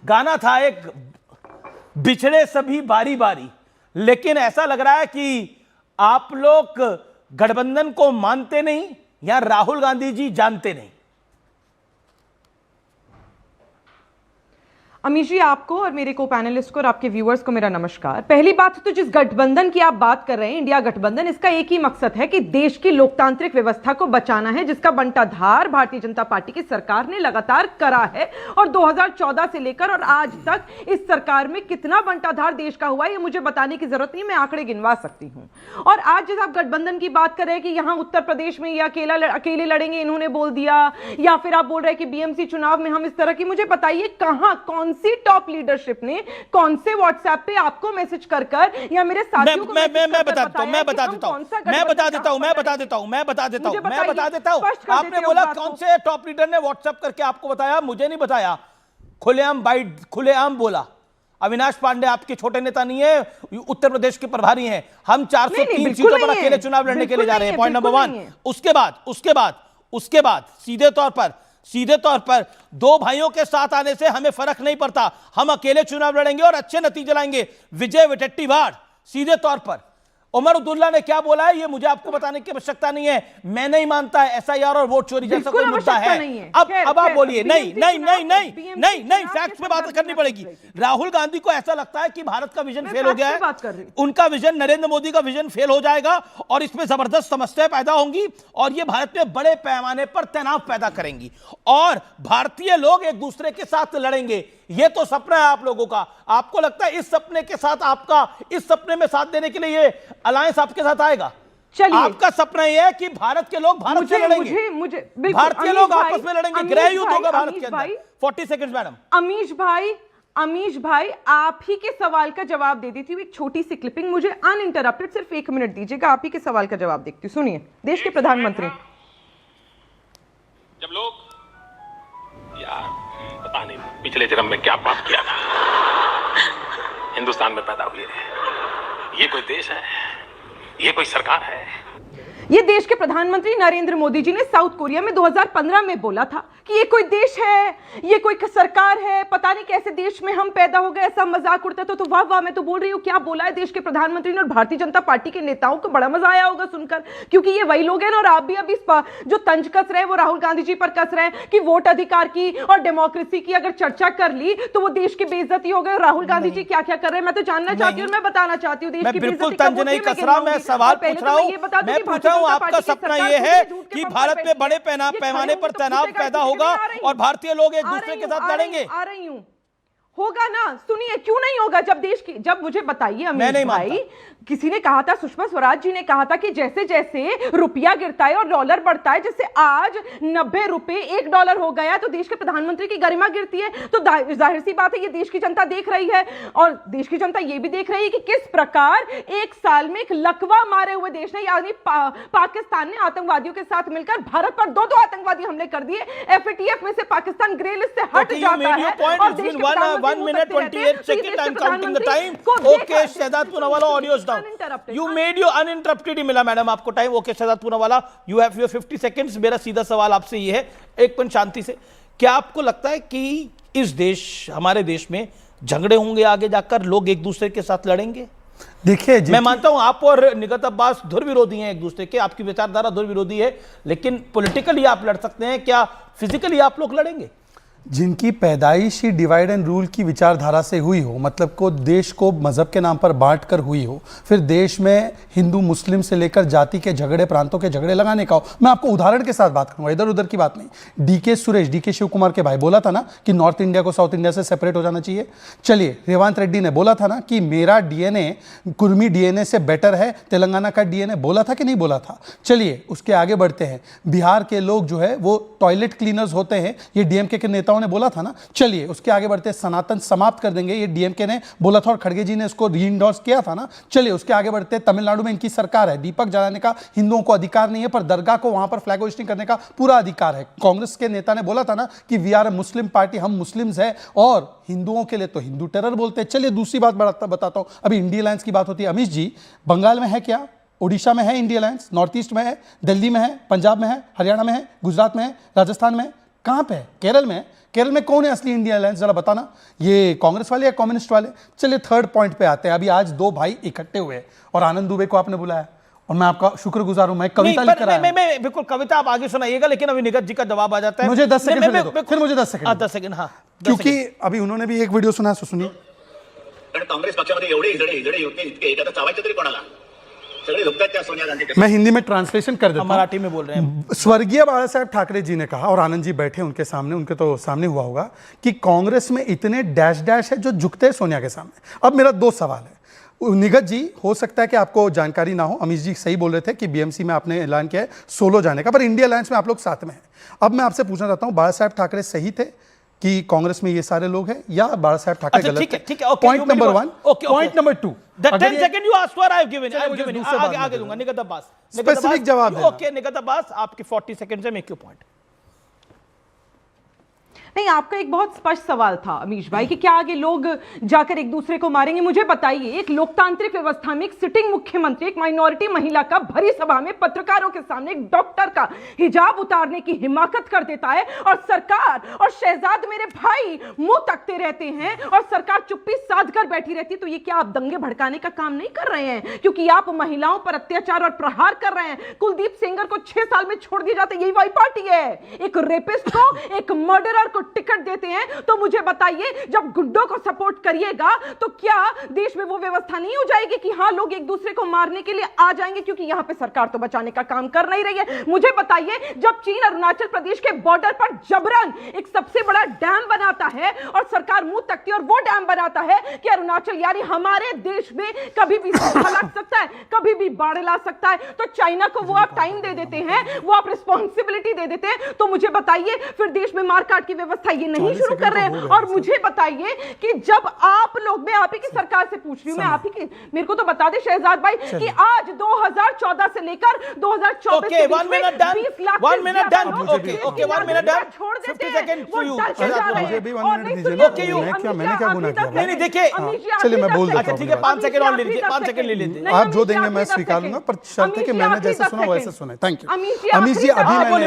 गाना था एक, बिछड़े सभी बारी बारी। लेकिन ऐसा लग रहा है कि आप लोग गठबंधन को मानते नहीं या राहुल गांधी जी जानते नहीं। अमीश जी, आपको और मेरे को पैनलिस्ट को और आपके व्यूअर्स को मेरा नमस्कार। पहली बात तो जिस गठबंधन की आप बात कर रहे हैं, इंडिया गठबंधन, इसका एक ही मकसद है कि देश की लोकतांत्रिक व्यवस्था को बचाना है, जिसका बंटाधार भारतीय जनता पार्टी की सरकार ने लगातार करा है। और 2014 से लेकर और आज तक इस सरकार में कितना बंटाधार देश का हुआ है, ये मुझे बताने की जरूरत नहीं, मैं आंकड़े गिनवा सकती हूं। और आज जैसे आप गठबंधन की बात कर रहे हैं कि यहां उत्तर प्रदेश में ये अकेले लड़ेंगे, इन्होंने बोल दिया, या फिर आप बोल रहे हैं कि बीएमसी चुनाव में हम इस तरह की, मुझे बताइए कहां, कौन सी टॉप लीडरशिप ने कौन से व्हाट्सएप पे आपको मैसेज कर या मेरे साथियों को मैं बता देता हूं। आपने बोला कौन से टॉप लीडर ने व्हाट्सएप करके आपको बताया, मुझे नहीं बताया। खुलेआम बोला। अविनाश पांडे आपके छोटे नेता नहीं है, उत्तर प्रदेश के प्रभारी हैं। हम 403 सीटों पर अकेले चुनाव लड़ने के लिए जा रहे हैं, पॉइंट नंबर 1। उसके बाद सीधे तौर पर दो भाइयों के साथ आने से हमें फर्क नहीं पड़ता, हम अकेले चुनाव लड़ेंगे और अच्छे नतीजे लाएंगे। विजय वडेट्टीवार सीधे तौर पर। उमर अब्दुल्ला ने क्या बोला है ये मुझे आपको बताने की आवश्यकता नहीं है। मैं नहीं मानता एसआईआर और वोट चोरी जैसा कोई मुद्दा है। अब आप बोलिए। नहीं, फैक्ट्स पे बात करनी पड़ेगी। राहुल गांधी को ऐसा लगता है कि भारत का विजन फेल हो गया है, उनका विजन, नरेंद्र मोदी का विजन फेल हो जाएगा और इसमें जबरदस्त समस्याएं पैदा होंगी और ये भारत में बड़े पैमाने पर तनाव पैदा करेंगी और भारतीय लोग एक दूसरे के साथ लड़ेंगे। ये तो सपना है आप लोगों का। आपको लगता है इस सपने के साथ, आपका इस सपने में साथ देने के लिए ये अलायंस आपके साथ आएगा? चलिए, आपका सपना यह है कि भारत के लोग भारत से लड़ेंगे, भारतीय लोग आपस में लड़ेंगे, गृह युद्ध होगा भारत के अंदर। 40 सेकंड मैडम। अमीश भाई, आप ही के सवाल का जवाब दे देती हूँ, एक छोटी सी क्लिपिंग, मुझे अनइंटरप्टेड सिर्फ 1 मिनट दीजिएगा, आप ही के सवाल का जवाब देखती हूँ। सुनिए। देश के प्रधानमंत्री। जब लोग, यार पता नहीं पिछले जन्म में क्या पाप किया था, हिंदुस्तान में पैदा हुए। ये कोई देश है? ये कोई सरकार है? ये देश के प्रधानमंत्री नरेंद्र मोदी जी ने साउथ कोरिया में 2015 में बोला था कि ये कोई देश है, ये कोई सरकार है, पता नहीं कैसे देश में हम पैदा हो गए, ऐसा मजाक उड़ता था। तो वाह वाह, मैं तो बोल रही हूँ, क्या बोला है देश के प्रधानमंत्री ने। और भारतीय जनता पार्टी के नेताओं को बड़ा मजा आया होगा सुनकर, क्योंकि ये वही लोग हैं ना। और आप भी अभी जो तंज कस रहे हैं वो राहुल गांधी जी पर कस रहे हैं कि वोट अधिकार की और डेमोक्रेसी की अगर चर्चा कर ली तो वो देश की बेइज्जती हो गई। और राहुल गांधी जी क्या क्या कर रहे हैं मैं तो जानना चाहती हूँ, मैं बताना चाहती हूँ। देश की बिल्कुल तंज नहीं कस रहा, मैं सवाल पूछ रहा हूँ। आपका सपना यह है कि भारत में बड़े पैमाने पर तनाव पैदा होगा और भारतीय लोग एक दूसरे के साथ लड़ेंगे। आ रही हूं, होगा ना। सुनिए, क्यों नहीं होगा? जब मुझे बताइए अमीश भाई, किसी ने कहा था, सुषमा स्वराज जी ने कहा था कि जैसे जैसे रुपया गिरता है और डॉलर बढ़ता है, जैसे आज 90 रुपए $1 हो गया तो देश के प्रधानमंत्री की गरिमा गिरती है। तो जाहिर सी बात है ये देश की जनता देख रही है और देश की जनता ये भी देख रही है कि किस प्रकार एक साल में एक लकवा मारे हुए देश ने, यानी पाकिस्तान ने आतंकवादियों के साथ मिलकर भारत पर 2 आतंकवादी हमले कर दिए। FATF में से पाकिस्तान ग्रे लिस्ट से हट जाता है और देश के 1 minute 28 seconds. I'm counting the time. Okay, Shahzad Poonawalla, audio is down. You made your uninterrupted ही मिला मैडम आपको time. Okay Shehzad Poonawalla, you have your 50 seconds. मेरा सीधा सवाल आपसे ये है, एक पन शांति से, क्या आपको लगता है कि हमारे देश में झगड़े होंगे आगे जाकर, लोग एक दूसरे के साथ लड़ेंगे? देखिए, मैं मानता हूं आप और निगत अब्बास धुर विरोधी हैं एक दूसरे के, आपकी विचारधारा धुर विरोधी है, लेकिन पॉलिटिकली आप लड़ सकते हैं, क्या फिजिकली आप लोग लड़ेंगे? जिनकी पैदाइश ही डिवाइड एंड रूल की विचारधारा से हुई हो, मतलब को देश को मजहब के नाम पर बांट कर हुई हो, फिर देश में हिंदू मुस्लिम से लेकर जाति के झगड़े, प्रांतों के झगड़े लगाने का हो। मैं आपको उदाहरण के साथ बात करूंगा, इधर उधर की बात नहीं। डीके शिव कुमार के भाई बोला था ना कि नॉर्थ इंडिया को साउथ इंडिया से सेपरेट हो जाना चाहिए। चलिए, रेवंत रेड्डी ने बोला था ना कि मेरा डीएनए कुर्मी डीएनए से बेटर है तेलंगाना का डीएनए, बोला था कि नहीं बोला था? चलिए उसके आगे बढ़ते हैं। बिहार के लोग जो है वो टॉयलेट क्लीनर्स होते हैं, ये डीएमके के नेताओं ने बोला था ना। चलिए उसके आगे बढ़ते, सनातन समाप्त कर देंगे, ये डीएमके ने बोला था और खड़गे जी ने इसको रीइंडोर्स किया था ना। चलिए उसके आगे बढ़ते, तमिलनाडु में इनकी सरकार है, दीपक जलाने का हिंदुओं को अधिकार नहीं है, पर दरगाह को वहां पर फ्लैग होस्टिंग करने का पूरा अधिकार है। कांग्रेस के नेता ने बोला था ना कि we are a Muslim party, हम मुस्लिम्स है और हिंदुओं के लिए तो हिंदू टेरर बोलते हैं। चलिए दूसरी बात बताता हूं, अभी इंडिया अलायंस की बात होती है। अमीश जी, बंगाल में है क्या? ओडिशा में है इंडिया अलायंस, नॉर्थ ईस्ट में है, दिल्ली में है, पंजाब में है, हरियाणा में है, गुजरात में है, राजस्थान में है, कहाँ पे है? केरल में है। केरल में कौन है असली इंडिया अलायंस, जरा बताना, ये कांग्रेस वाले या कम्युनिस्ट वाले? चलिए थर्ड पॉइंट पे आते हैं। अभी आज दो भाई इकट्ठे हुए और आनंद दुबे को आपने बुलाया और मैं आपका शुक्रगुजार हूं। मैं कविता लिख कर आया हूं। मैं बिल्कुल कविता आप आगे सुनाइएगा, लेकिन अभी निगत जी का जवाब आ जाता है। मुझे 10 सेकंड दे दो, फिर मुझे 10 सेकंड। 10 सेकंड, हाँ, क्योंकि अभी उन्होंने भी एक वीडियो सुना, सुनिए। कांग्रेस पक्षामध्ये एवढे हिजडे होते इतके एक आता चावायचं तरी कोणाला? सगळे लुकतात त्या सोनिया गांधी के। मैं हिंदी में ट्रांसलेशन कर देता हूं। मराठी में बोल रहे हैं। स्वर्गीय बाला साहब ठाकरे जी ने कहा, और आनंद जी बैठे उनके सामने, उनके तो सामने हुआ होगा, कि कांग्रेस में इतने डैश डैश है जो झुकते हैं सोनिया के सामने। अब मेरा दो सवाल है। निगत जी, हो सकता है कि आपको जानकारी ना हो, अमीश जी सही बोल रहे थे कि बीएमसी में आपने ऐलान किया है सोलो जाने का, पर इंडिया अलायंस में आप लोग साथ में हैं। अब मैं आपसे पूछना चाहता हूं, बाला साहब ठाकरे सही थे कि कांग्रेस में ये सारे लोग हैं, या बाला साहब ठाकरे गलत थे? ठीक है, point number 1। Point number 2, The 10 second you asked for, I have given. आगे दूंगा। निगत अब्बास, स्पेसिफिक जवाब देना। ओके निगत अब्बास, आपके 40 सेकंड से मेक योर पॉइंट। नहीं, आपका एक बहुत स्पष्ट सवाल था अमीश भाई कि क्या आगे लोग जाकर एक दूसरे को मारेंगे। मुझे बताइए, एक लोकतांत्रिक व्यवस्था में एक सिटिंग मुख्यमंत्री एक माइनॉरिटी महिला का भरी सभा में पत्रकारों के सामने एक डॉक्टर का हिजाब उतारने की हिमाकत कर देता है, और सरकार और शहजाद मेरे भाई मुंह तकते रहते हैं और सरकार चुप्पी साध कर बैठी रहती है। तो ये क्या आप दंगे भड़काने का काम नहीं कर रहे हैं? क्योंकि आप महिलाओं पर अत्याचार और प्रहार कर रहे हैं। कुलदीप सेंगर को 6 साल में छोड़ दिया जाता है, यही वही पार्टी है। एक रेपिस्ट को, एक मर्डरर को टिकट देते हैं। तो मुझे बताइए, जब गुंडों को सपोर्ट करिएगा तो क्या देश में वो व्यवस्था नहीं हो जाएगी कि हां, लोग एक दूसरे को मारने के लिए आ जाएंगे? क्योंकि यहां पे सरकार तो बचाने का काम कर नहीं रही है। मुझे बताइए, जब चीन अरुणाचल प्रदेश के बॉर्डर पर जबरन एक सबसे बड़ा डैम बनाता है और सरकार मुंह तकती है, और वो डैम बनाता है कि अरुणाचल यानी हमारे देश में कभी भी सूखा लग सकता है, कभी भी बाढ़ ला सकता है, तो चाइना को वो आप टाइम दे देते हैं, वो आप रिस्पॉन्सिबिलिटी दे देते हैं। तो मुझे बताइए, फिर देश में मारकाट की व्यवस्था ये नहीं शुरू कर रहे हैं? और मुझे बताइए कि जब आप लोग, मैं आप ही की सरकार से पूछ रही हूं, मैं आप ही की, मेरे को तो बता दे शहजाद भाई कि आज 2014 से लेकर 2024 Okay, 1 minute done. 1 minute done. Okay, 1 minute done. 50 seconds to you. मुझे भी 1 मिनट दीजिए ना। Okay, you. मैंने क्या गुनाह किया? नहीं देखिए, चलिए मैं बोल देता हूं। अच्छा ठीक है, 5 सेकंड और ले लीजिए, 5 सेकंड ले लीजिए। आप जो देंगे मैं स्वीकार लूंगा, पर शर्त है कि मैंने जैसे सुना वैसे सुना। थैंक यू अमीश जी। अभी मैंने,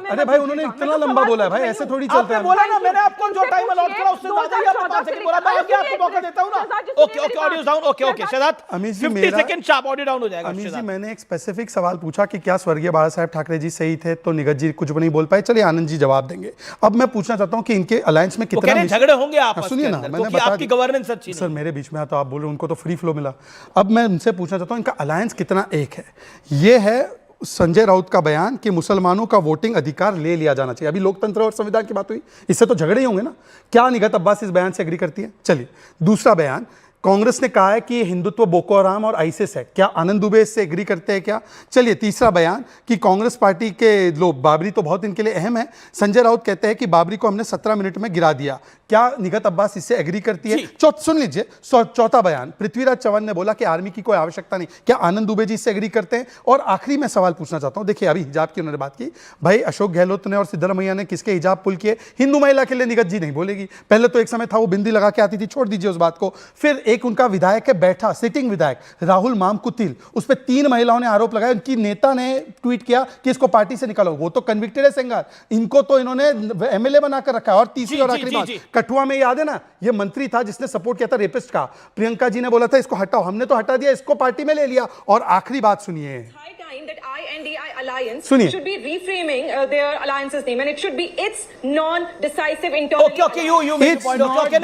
अरे भाई उन्होंने इतना लंबा बोला है भाई, ऐसे थोड़ी चलता है। बोला ना मैंने आपको, जो टाइम अलॉट करा उससे ज्यादा ही आपको 5 सेकंड बोला, मैं आगे आपको मौका देता हूं ना। Okay, audio down. Okay Shahzad, Amish ji 50 second sharp audio down हो जाएगा। अमीश जी, मैंने एक स्पेसिफिक सवाल पूछा कि क्या स्वर्गीय बाला साहब ठाकरे जी सही थे, तो निगत जी कुछ भी नहीं बोल पाए। चलिए आनंद जी जवाब देंगे। अब मैं पूछना चाहता हूं कि इनके अलायंस में कितना झगड़े होंगे आपस सुनिए ना, मैंने बता आपकी गवर्नेंस अच्छी सर, मेरे बीच में तो आप बोल रहे, उनको तो फ्री फ्लो मिला। अब मैं उनसे पूछना चाहता हूं, इनका अलायंस कितना एक है? ये है संजय राउत का बयान कि मुसलमानों का वोटिंग अधिकार ले लिया जाना चाहिए। अभी लोकतंत्र और संविधान की बात हुई, इससे तो झगड़े ही होंगे ना। क्या निगत अब्बास इस बयान से एग्री करती है? चलिए दूसरा बयान, कांग्रेस ने कहा है कि हिंदुत्व बोको हराम और आईसिस है। क्या आनंद दुबे इससे एग्री करते हैं क्या? चलिए तीसरा बयान कि कांग्रेस पार्टी के लोग, बाबरी तो बहुत इनके लिए अहम है, संजय राउत कहते हैं कि बाबरी को हमने 17 मिनट में गिरा दिया। क्या निगत अब्बास इससे एग्री करती है? सुन लीजिए, चौथा बयान, पृथ्वीराज चौहान ने बोला कि आर्मी की कोई आवश्यकता नहीं। क्या आनंद दुबे जी इससे एग्री करते हैं? और आखिरी में सवाल पूछना चाहता हूं, देखिए अभी हिजाब की उन्होंने बात की, भाई अशोक गहलोत ने और सिद्धरमैया ने किसके हिजाब पुल किए? हिंदू महिला के लिए निगत जी नहीं बोलेगी। पहले तो एक समय था वो बिंदी लगा के आती थी, छोड़ दीजिए उस बात को। फिर एक उनका विधायक है बैठा, सिटिंग विधायक राहुल मामकुतिल, उस पर 3 महिलाओं ने आरोप लगाया। उनकी नेता ने ट्वीट किया कि इसको पार्टी से निकालो। वो तो कन्विक्टेड है सेंगार, इनको तो इन्होंने एमएलए बनाकर रखा है। और तीसरी और आखिरी बात, कठुआ में याद है ना, ये मंत्री था जिसने सपोर्ट किया था रेपिस्ट का, प्रियंका जी ने बोला था इसको हटाओ, हमने तो हटा दिया, इसको पार्टी में ले लिया। और आखिरी बात सुनिए, that INDI alliance सुनिए, should be reframing their alliance's name and it should be its non-decisive internal Okay, you make your point. Okay,